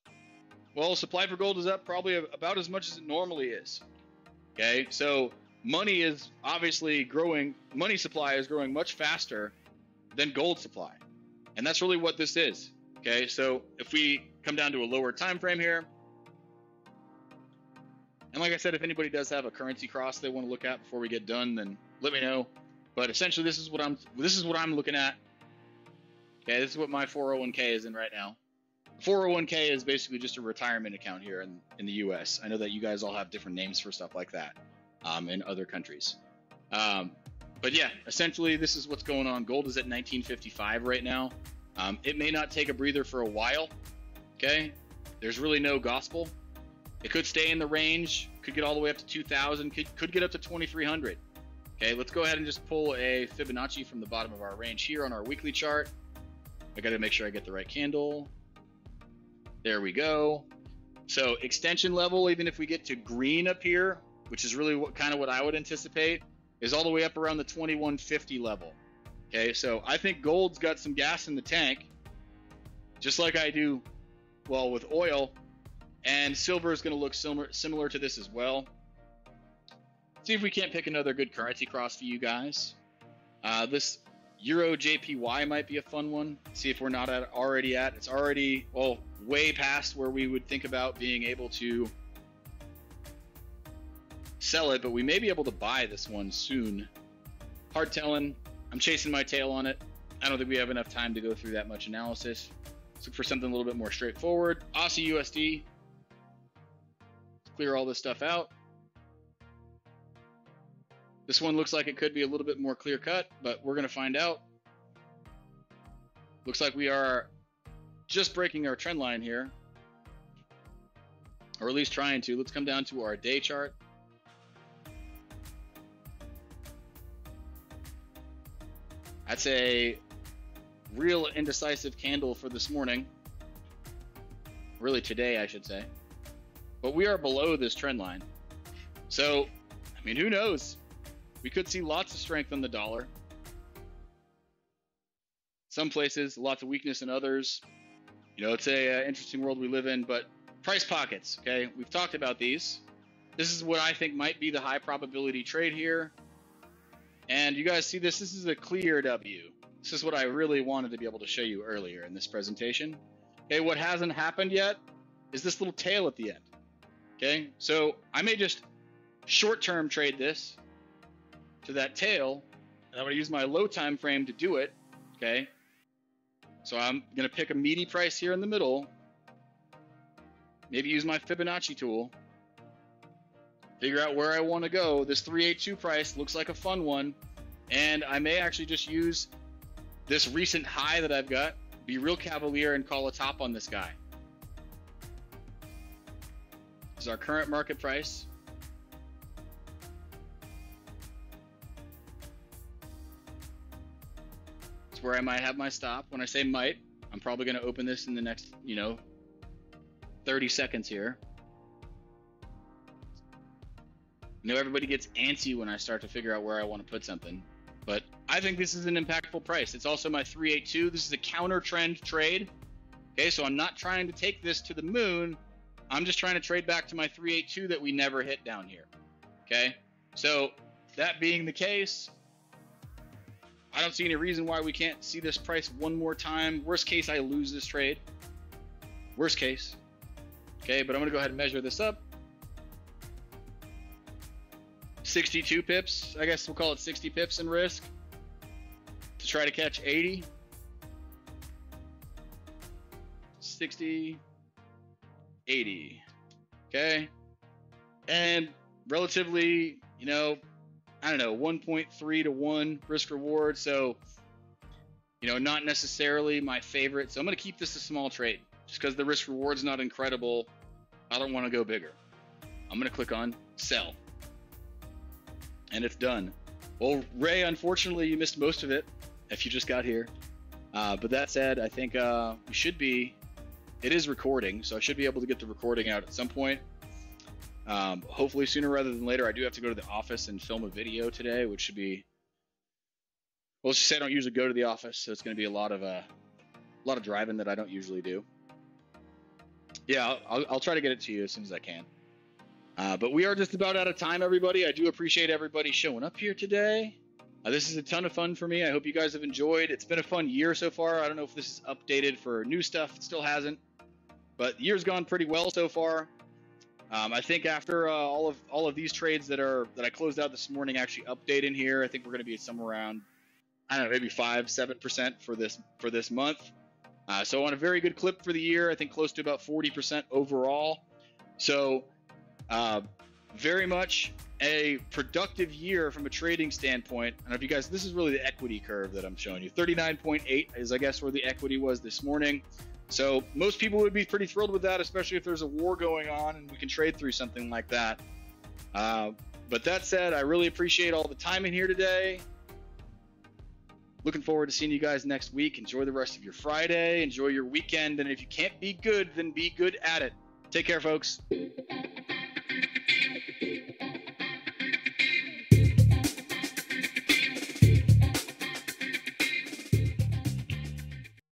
Well, supply for gold is up probably about as much as it normally is. Okay, so money is obviously growing. Money supply is growing much faster than gold supply, and that's really what this is. Okay, so if we come down to a lower time frame here, and like I said, if anybody does have a currency cross they want to look at before we get done, then let me know. But essentially, this is what I'm looking at. Okay, this is what my 401k is in right now. 401k is basically just a retirement account here in the US. I know that you guys all have different names for stuff like that in other countries. But yeah, essentially this is what's going on. Gold is at 1955 right now. It may not take a breather for a while. Okay, there's really no gospel. It could stay in the range, could get all the way up to 2000, could get up to 2300. Okay, let's go ahead and just pull a Fibonacci from the bottom of our range here on our weekly chart. I got to make sure I get the right candle. There we go. So extension level, even if we get to green up here, which is really what I would anticipate, is all the way up around the 2150 level. Okay, so I think gold's got some gas in the tank, just like I do, well, with oil, and silver is going to look similar to this as well. See if we can't pick another good currency cross for you guys. This Euro JPY might be a fun one. See if we're not already at. It's already, well, way past where we would think about being able to sell it, but we may be able to buy this one soon. Hard telling. I'm chasing my tail on it. I don't think we have enough time to go through that much analysis. Let's look for something a little bit more straightforward. Aussie USD. Let's clear all this stuff out. This one looks like it could be a little bit more clear cut, but we're going to find out. Looks like we are just breaking our trend line here, or at least trying to. Let's come down to our day chart. That's a real indecisive candle for this morning. Really today, I should say. But we are below this trend line. So, I mean, who knows? We could see lots of strength on the dollar. Some places, lots of weakness in others. It's a interesting world we live in, but price pockets, okay? We've talked about these. This is what I think might be the high probability trade here. And you guys see this? This is a clear W. This is what I really wanted to be able to show you earlier in this presentation. Okay, what hasn't happened yet is this little tail at the end. Okay, so I may just short-term trade this to that tail, and I'm going to use my low time frame to do it. Okay, so I'm going to pick a meaty price here in the middle, maybe use my Fibonacci tool, figure out where I want to go. This 382 price looks like a fun one, and I may actually just use this recent high that I've got, be real cavalier and call a top on this guy. This is our current market price. It's where I might have my stop. When I say might, I'm probably going to open this in the next, 30 seconds here. Everybody gets antsy when I start to figure out where I want to put something, but I think this is an impactful price. It's also my 382. This is a counter trend trade. Okay, so I'm not trying to take this to the moon. I'm just trying to trade back to my 382 that we never hit down here. Okay, so that being the case, I don't see any reason why we can't see this price one more time. Worst case, I lose this trade. Worst case. Okay, but I'm gonna go ahead and measure this up. 62 pips, I guess we'll call it 60 pips in risk to try to catch 80. 60, 80, okay? And relatively, I don't know, 1.3 to 1 risk reward, so, not necessarily my favorite. So I'm going to keep this a small trade just because the risk reward's not incredible. I don't want to go bigger. I'm going to click on sell. And it's done. Well, Ray, unfortunately, you missed most of it if you just got here. But that said, I think we should be, it is recording, so I should be able to get the recording out at some point. Hopefully sooner rather than later. I do have to go to the office and film a video today, which should be, well, let's just say I don't usually go to the office, so it's going to be a lot of driving that I don't usually do. Yeah, I'll try to get it to you as soon as I can. But we are just about out of time, everybody. I do appreciate everybody showing up here today. This is a ton of fun for me. I hope you guys have enjoyed. It's been a fun year so far. I don't know if this is updated for new stuff. It still hasn't. But the year's gone pretty well so far. I think after all of these trades that I closed out this morning actually update in here, I think we're going to be somewhere around, I don't know, maybe 5-7% for this month. So on a very good clip for the year. I think close to about 40% overall. So very much a productive year from a trading standpoint. And if you guys, this is really the equity curve that I'm showing you. 39.8 is, I guess, where the equity was this morning. So most people would be pretty thrilled with that, especially if there's a war going on and we can trade through something like that. But that said, I really appreciate all the time in here today. Looking forward to seeing you guys next week. Enjoy the rest of your Friday. Enjoy your weekend. And if you can't be good, then be good at it. Take care, folks.